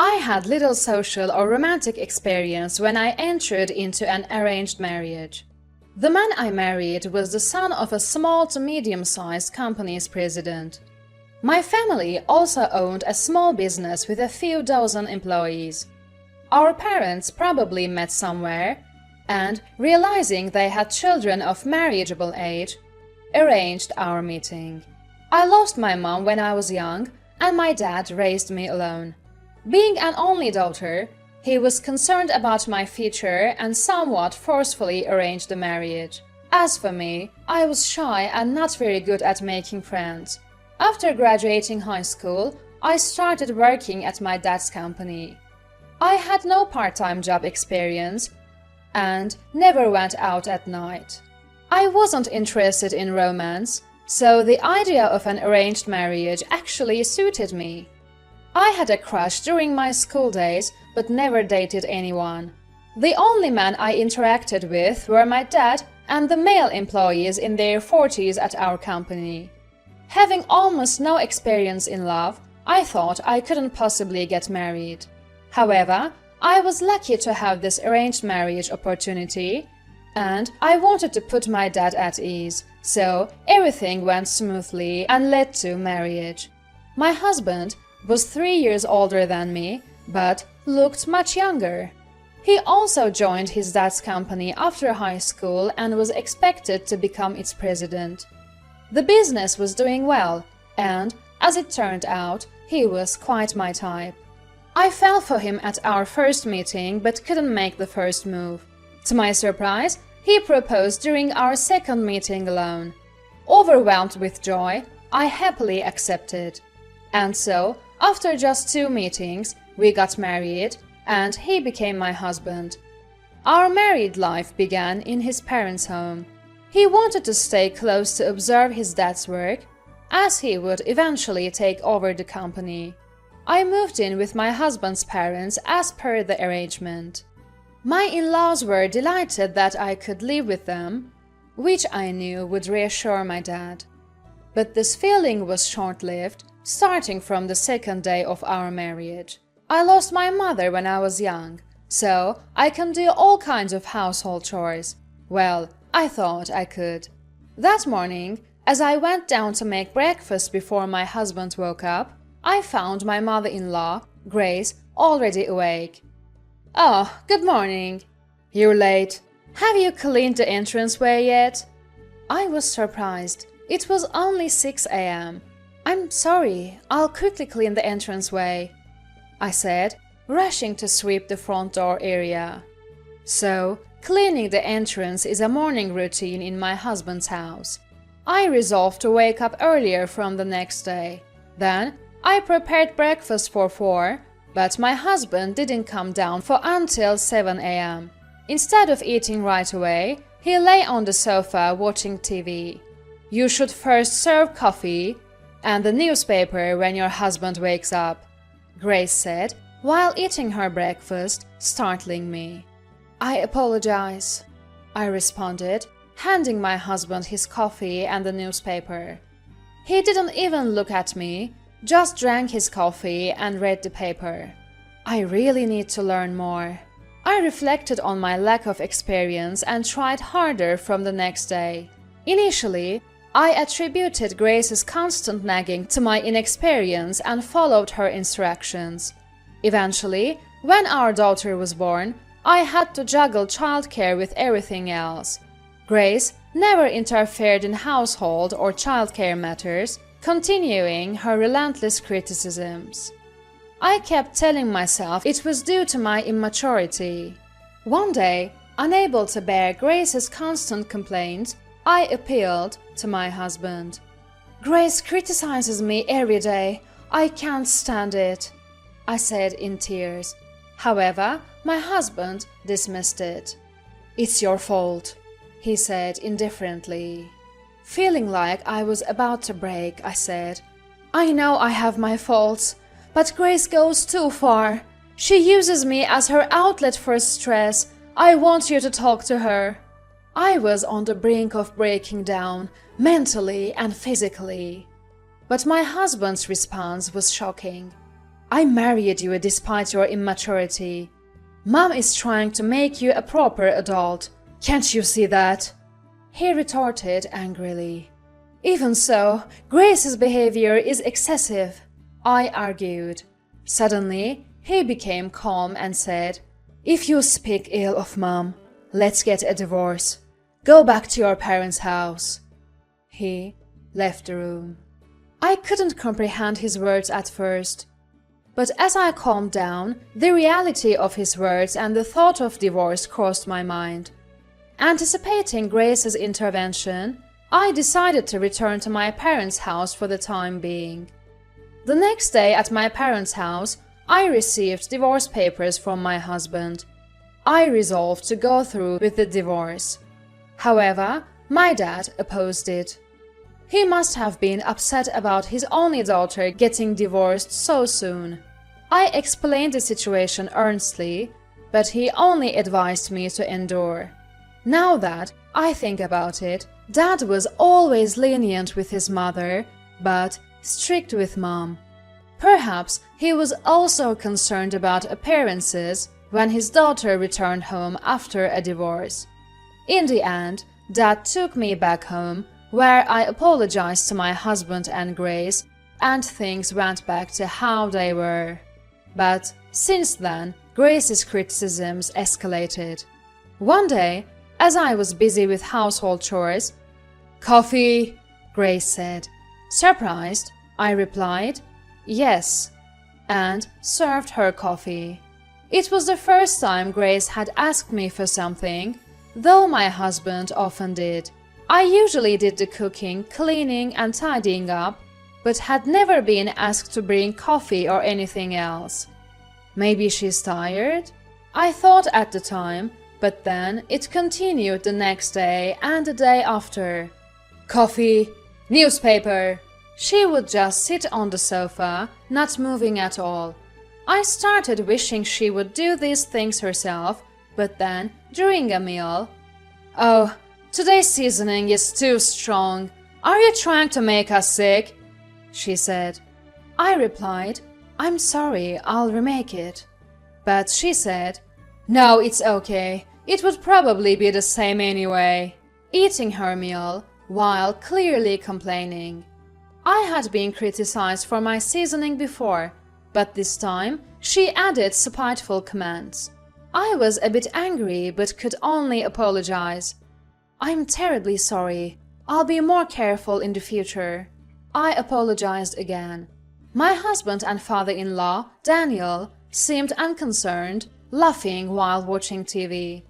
I had little social or romantic experience when I entered into an arranged marriage. The man I married was the son of a small to medium-sized company's president. My family also owned a small business with a few dozen employees. Our parents probably met somewhere and, realizing they had children of marriageable age, arranged our meeting. I lost my mom when I was young, and my dad raised me alone. Being an only daughter, he was concerned about my future and somewhat forcefully arranged the marriage. As for me, I was shy and not very good at making friends. After graduating high school, I started working at my dad's company. I had no part-time job experience and never went out at night. I wasn't interested in romance, so the idea of an arranged marriage actually suited me. I had a crush during my school days, but never dated anyone. The only men I interacted with were my dad and the male employees in their 40s at our company. Having almost no experience in love, I thought I couldn't possibly get married. However, I was lucky to have this arranged marriage opportunity, and I wanted to put my dad at ease, so everything went smoothly and led to marriage. My husband was 3 years older than me, but looked much younger. He also joined his dad's company after high school and was expected to become its president. The business was doing well, and, as it turned out, he was quite my type. I fell for him at our first meeting but couldn't make the first move. To my surprise, he proposed during our second meeting alone. Overwhelmed with joy, I happily accepted. And so, after just 2 meetings, we got married, and he became my husband. Our married life began in his parents' home. He wanted to stay close to observe his dad's work, as he would eventually take over the company. I moved in with my husband's parents as per the arrangement. My in-laws were delighted that I could live with them, which I knew would reassure my dad. But this feeling was short-lived, starting from the second day of our marriage. I lost my mother when I was young, so I can do all kinds of household chores. Well, I thought I could. That morning, as I went down to make breakfast before my husband woke up, I found my mother-in-law, Grace, already awake. "Oh, good morning. You're late. Have you cleaned the entranceway yet?" I was surprised. It was only 6 a.m. "I'm sorry, I'll quickly clean the entranceway," I said, rushing to sweep the front door area. So, cleaning the entrance is a morning routine in my husband's house. I resolved to wake up earlier from the next day. Then, I prepared breakfast for 4, but my husband didn't come down for until 7 a.m. Instead of eating right away, he lay on the sofa watching TV. "You should first serve coffee and the newspaper when your husband wakes up," Grace said, while eating her breakfast, startling me. "I apologize," I responded, handing my husband his coffee and the newspaper. He didn't even look at me, just drank his coffee and read the paper. I really need to learn more. I reflected on my lack of experience and tried harder from the next day. Initially, I attributed Grace's constant nagging to my inexperience and followed her instructions. Eventually, when our daughter was born, I had to juggle childcare with everything else. Grace never interfered in household or childcare matters, continuing her relentless criticisms. I kept telling myself it was due to my immaturity. One day, unable to bear Grace's constant complaints, I appealed to my husband. "Grace criticizes me every day. I can't stand it," I said in tears. However, my husband dismissed it. "It's your fault," he said indifferently. Feeling like I was about to break, I said, "I know I have my faults, but Grace goes too far. She uses me as her outlet for stress. I want you to talk to her." I was on the brink of breaking down, mentally and physically. But my husband's response was shocking. I married you despite your immaturity. Mom is trying to make you a proper adult. Can't you see that?" he retorted angrily. "Even so, Grace's behavior is excessive," I argued. Suddenly, he became calm and said, "If you speak ill of Mom, let's get a divorce. Go back to your parents' house." He left the room. I couldn't comprehend his words at first. But as I calmed down, the reality of his words and the thought of divorce crossed my mind. Anticipating Grace's intervention, I decided to return to my parents' house for the time being. The next day at my parents' house, I received divorce papers from my husband. I resolved to go through with the divorce. However, my dad opposed it. He must have been upset about his only daughter getting divorced so soon. I explained the situation earnestly, but he only advised me to endure. Now that I think about it, Dad was always lenient with his mother, but strict with Mom. Perhaps he was also concerned about appearances when his daughter returned home after a divorce. In the end, Dad took me back home, where I apologized to my husband and Grace, and things went back to how they were. But since then, Grace's criticisms escalated. One day, as I was busy with household chores, "Coffee," Grace said. Surprised, I replied, "Yes," and served her coffee. It was the first time Grace had asked me for something, though my husband often did. I usually did the cooking, cleaning, and tidying up, but had never been asked to bring coffee or anything else. Maybe she's tired? I thought at the time, but then it continued the next day and the day after. "Coffee, newspaper." She would just sit on the sofa, not moving at all. I started wishing she would do these things herself, but then, during a meal, "Oh, today's seasoning is too strong. Are you trying to make us sick?" she said. I replied, "I'm sorry, I'll remake it." But she said, "No, it's okay. It would probably be the same anyway," eating her meal while clearly complaining. I had been criticized for my seasoning before, but this time she added spiteful comments. I was a bit angry but could only apologize. "I'm terribly sorry. I'll be more careful in the future." I apologized again. My husband and father-in-law, Daniel, seemed unconcerned, laughing while watching TV.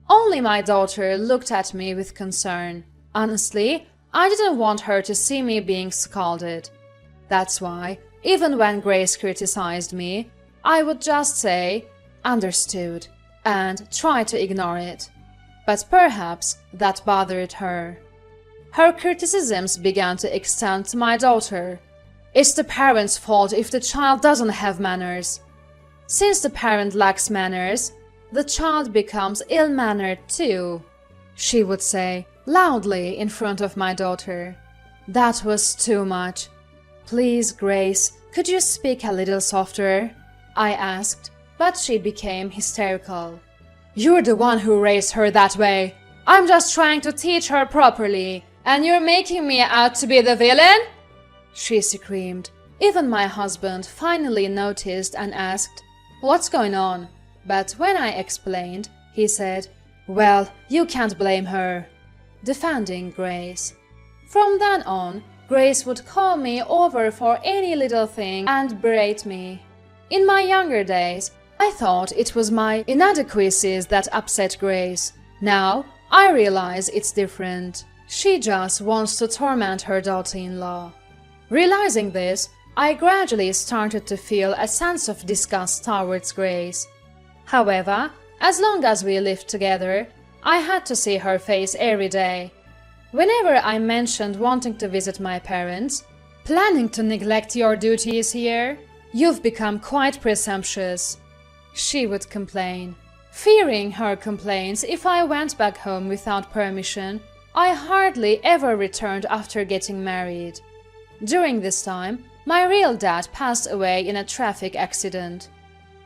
Only my daughter looked at me with concern. Honestly, I didn't want her to see me being scolded. That's why, even when Grace criticized me, I would just say, "Understood," and try to ignore it. But perhaps that bothered her. Her criticisms began to extend to my daughter. "It's the parent's fault if the child doesn't have manners. Since the parent lacks manners, the child becomes ill-mannered too," she would say loudly in front of my daughter. That was too much. "Please, Grace, could you speak a little softer?" I asked, but she became hysterical. "You're the one who raised her that way. I'm just trying to teach her properly, and you're making me out to be the villain?" she screamed. Even my husband finally noticed and asked, "What's going on?" But when I explained, he said, "Well, you can't blame her," defending Grace. From then on, Grace would call me over for any little thing and berate me. In my younger days, I thought it was my inadequacies that upset Grace. Now, I realize it's different. She just wants to torment her daughter-in-law. Realizing this, I gradually started to feel a sense of disgust towards Grace. However, as long as we lived together, I had to see her face every day. Whenever I mentioned wanting to visit my parents, "Planning to neglect your duties here? You've become quite presumptuous," she would complain. Fearing her complaints if I went back home without permission, I hardly ever returned after getting married. During this time, my real dad passed away in a traffic accident.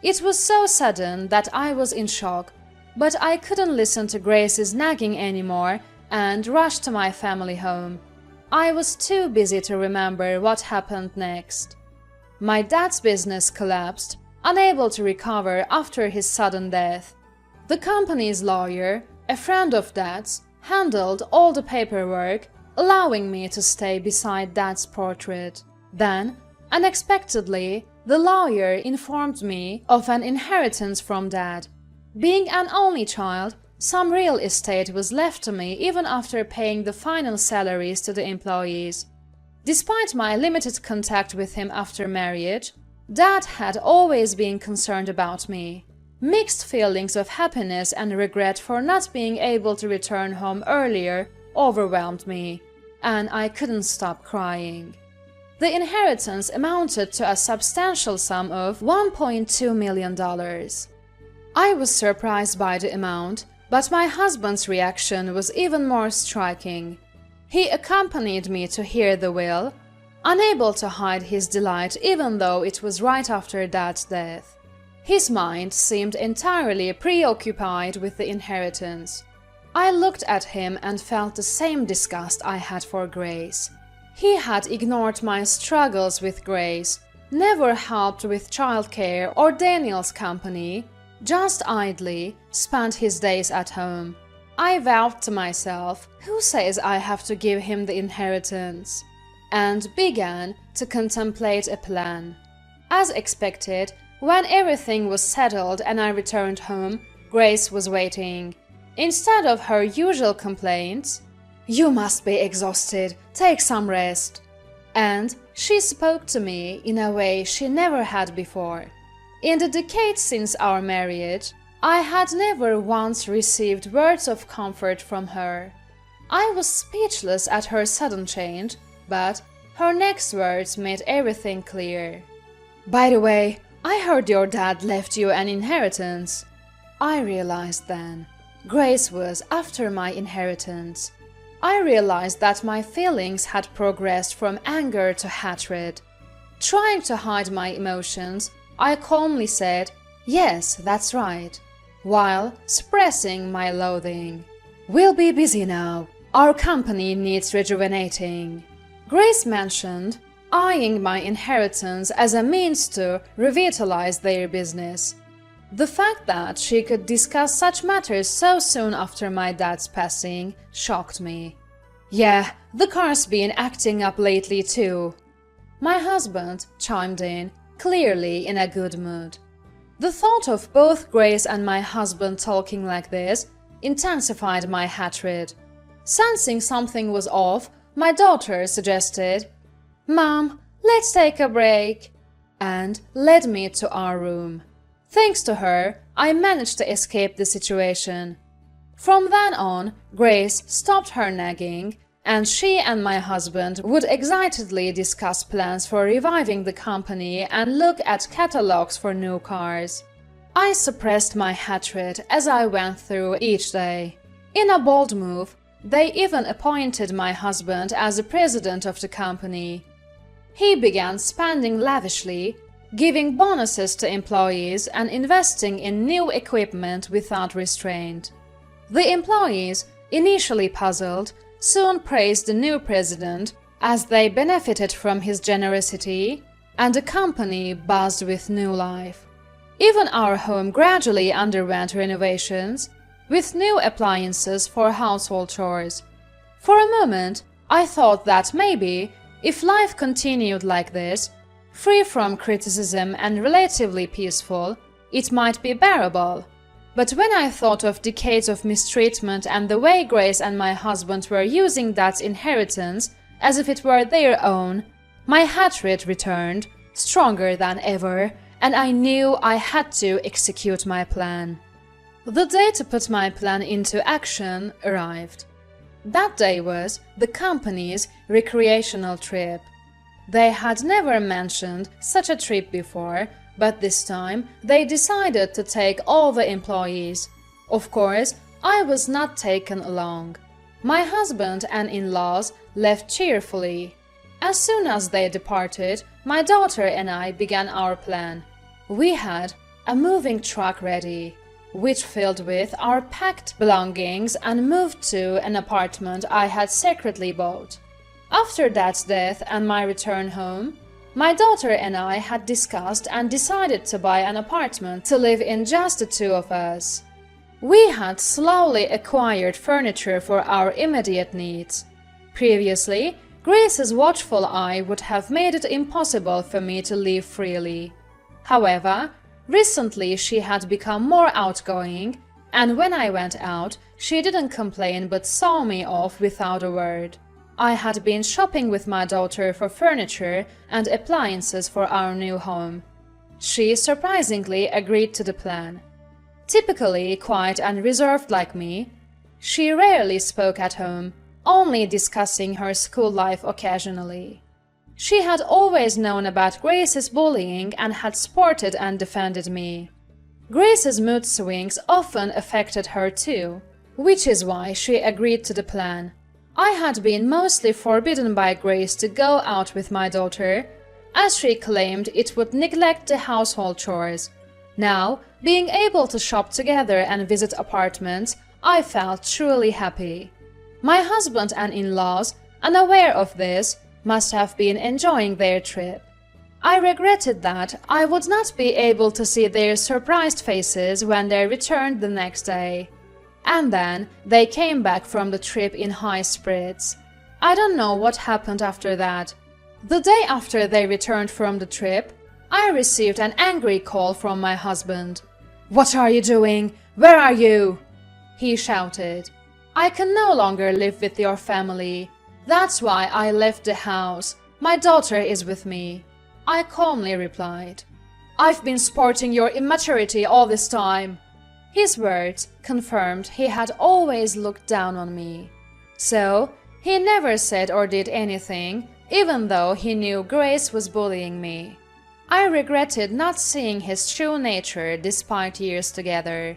It was so sudden that I was in shock, but I couldn't listen to Grace's nagging anymore and rushed to my family home. I was too busy to remember what happened next. My dad's business collapsed, unable to recover after his sudden death. The company's lawyer, a friend of Dad's, handled all the paperwork, allowing me to stay beside Dad's portrait. Then, unexpectedly, the lawyer informed me of an inheritance from Dad. Being an only child, some real estate was left to me even after paying the final salaries to the employees. Despite my limited contact with him after marriage, Dad had always been concerned about me. Mixed feelings of happiness and regret for not being able to return home earlier overwhelmed me, and I couldn't stop crying. The inheritance amounted to a substantial sum of $1.2 million. I was surprised by the amount, but my husband's reaction was even more striking. He accompanied me to hear the will, unable to hide his delight even though it was right after Dad's death. His mind seemed entirely preoccupied with the inheritance. I looked at him and felt the same disgust I had for Grace. He had ignored my struggles with Grace, never helped with childcare or Daniel's company, just idly spent his days at home. I vowed to myself, who says I have to give him the inheritance? And began to contemplate a plan. As expected, when everything was settled and I returned home, Grace was waiting. Instead of her usual complaints, "You must be exhausted, take some rest," and she spoke to me in a way she never had before. In the decades since our marriage, I had never once received words of comfort from her. I was speechless at her sudden change, but her next words made everything clear. "By the way, I heard your dad left you an inheritance." I realized then. Grace was after my inheritance. I realized that my feelings had progressed from anger to hatred. Trying to hide my emotions, I calmly said, "Yes, that's right," while suppressing my loathing. "We'll be busy now. Our company needs rejuvenating." Grace mentioned eyeing my inheritance as a means to revitalize their business. The fact that she could discuss such matters so soon after my dad's passing shocked me. "Yeah, the car's been acting up lately too." My husband chimed in, clearly in a good mood. The thought of both Grace and my husband talking like this intensified my hatred. Sensing something was off, my daughter suggested, "Mom, let's take a break," and led me to our room. Thanks to her, I managed to escape the situation. From then on, Grace stopped her nagging, and she and my husband would excitedly discuss plans for reviving the company and look at catalogs for new cars. I suppressed my hatred as I went through each day. In a bold move, they even appointed my husband as the president of the company. He began spending lavishly, giving bonuses to employees and investing in new equipment without restraint. The employees, initially puzzled, soon praised the new president as they benefited from his generosity, and the company buzzed with new life. Even our home gradually underwent renovations, with new appliances for household chores. For a moment, I thought that maybe, if life continued like this, free from criticism and relatively peaceful, it might be bearable. But when I thought of decades of mistreatment and the way Grace and my husband were using that inheritance as if it were their own, my hatred returned, stronger than ever, and I knew I had to execute my plan. The day to put my plan into action arrived. That day was the company's recreational trip. They had never mentioned such a trip before, but this time they decided to take all the employees. Of course, I was not taken along. My husband and in-laws left cheerfully. As soon as they departed, my daughter and I began our plan. We had a moving truck ready, which filled with our packed belongings and moved to an apartment I had secretly bought. After Dad's death and my return home, my daughter and I had discussed and decided to buy an apartment to live in, just the two of us. We had slowly acquired furniture for our immediate needs. Previously, Grace's watchful eye would have made it impossible for me to live freely. However, recently she had become more outgoing, and when I went out, she didn't complain but saw me off without a word. I had been shopping with my daughter for furniture and appliances for our new home. She surprisingly agreed to the plan. Typically quiet and reserved like me, she rarely spoke at home, only discussing her school life occasionally. She had always known about Grace's bullying and had supported and defended me. Grace's mood swings often affected her too, which is why she agreed to the plan. I had been mostly forbidden by Grace to go out with my daughter, as she claimed it would neglect the household chores. Now, being able to shop together and visit apartments, I felt truly happy. My husband and in-laws, unaware of this, must have been enjoying their trip. I regretted that I would not be able to see their surprised faces when they returned the next day. And then they came back from the trip in high spirits. I don't know what happened after that. The day after they returned from the trip, I received an angry call from my husband. "What are you doing? Where are you?" he shouted. "I can no longer live with your family. That's why I left the house. My daughter is with me," I calmly replied. "I've been supporting your immaturity all this time." His words confirmed he had always looked down on me. So, he never said or did anything, even though he knew Grace was bullying me. I regretted not seeing his true nature despite years together.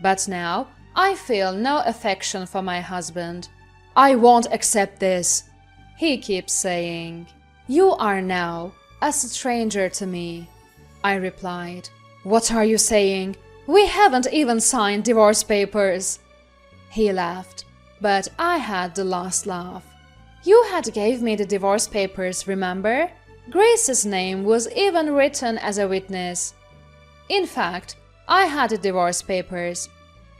But now, I feel no affection for my husband. "I won't accept this," he keeps saying. "You are now a stranger to me," I replied. "What are you saying? We haven't even signed divorce papers." He laughed, but I had the last laugh. "You had gave me the divorce papers, remember? Grace's name was even written as a witness." In fact, I had the divorce papers.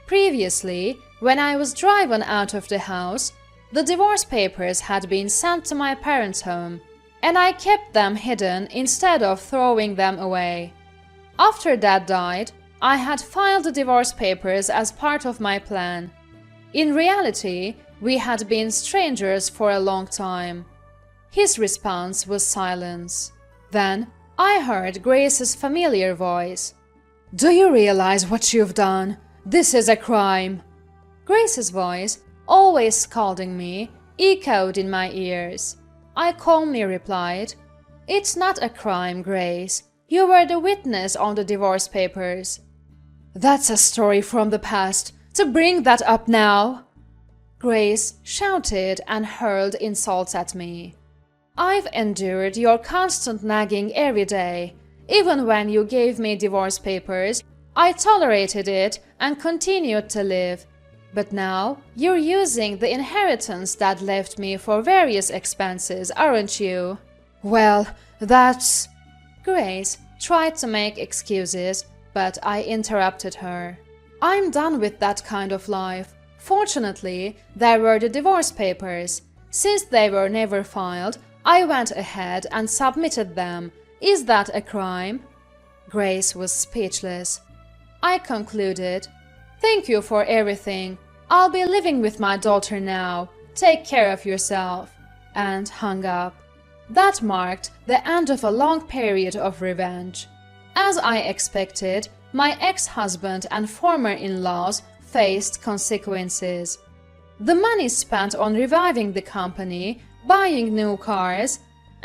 Previously, when I was driven out of the house, the divorce papers had been sent to my parents' home, and I kept them hidden instead of throwing them away. After Dad died, I had filed the divorce papers as part of my plan. In reality, we had been strangers for a long time. His response was silence. Then I heard Grace's familiar voice. "Do you realize what you've done? This is a crime." Grace's voice, always scolding me, echoed in my ears. I calmly replied, "It's not a crime, Grace. You were the witness on the divorce papers." "That's a story from the past. To bring that up now!" Grace shouted and hurled insults at me. "I've endured your constant nagging every day. Even when you gave me divorce papers, I tolerated it and continued to live. But now you're using the inheritance Dad left me for various expenses, aren't you?" "Well, that's—" Grace tried to make excuses, but I interrupted her. "I'm done with that kind of life. Fortunately, there were the divorce papers. Since they were never filed, I went ahead and submitted them. Is that a crime?" Grace was speechless. I concluded, "Thank you for everything. I'll be living with my daughter now. Take care of yourself," and hung up. That marked the end of a long period of revenge. As I expected, my ex-husband and former in-laws faced consequences. The money spent on reviving the company, buying new cars,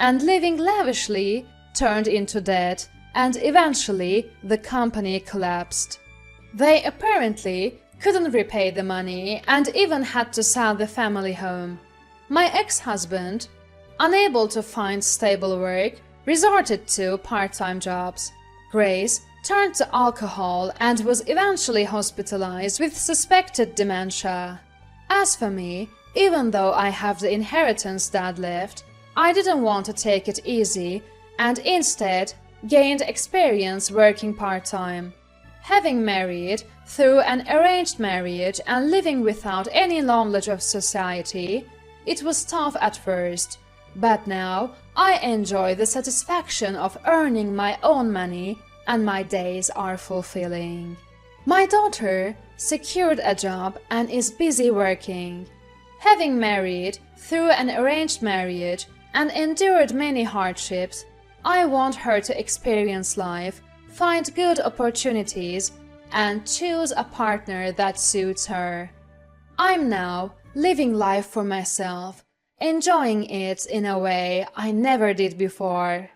and living lavishly turned into debt, and eventually the company collapsed. They apparently couldn't repay the money and even had to sell the family home. My ex-husband, Unable to find stable work, resorted to part-time jobs. Grace turned to alcohol and was eventually hospitalized with suspected dementia. As for me, even though I have the inheritance Dad left, I didn't want to take it easy and instead gained experience working part-time. Having married through an arranged marriage and living without any knowledge of society, it was tough at first, but now I enjoy the satisfaction of earning my own money and my days are fulfilling. My daughter secured a job and is busy working. Having married through an arranged marriage and endured many hardships, I want her to experience life, find good opportunities, and choose a partner that suits her. I'm now living life for myself, enjoying it in a way I never did before.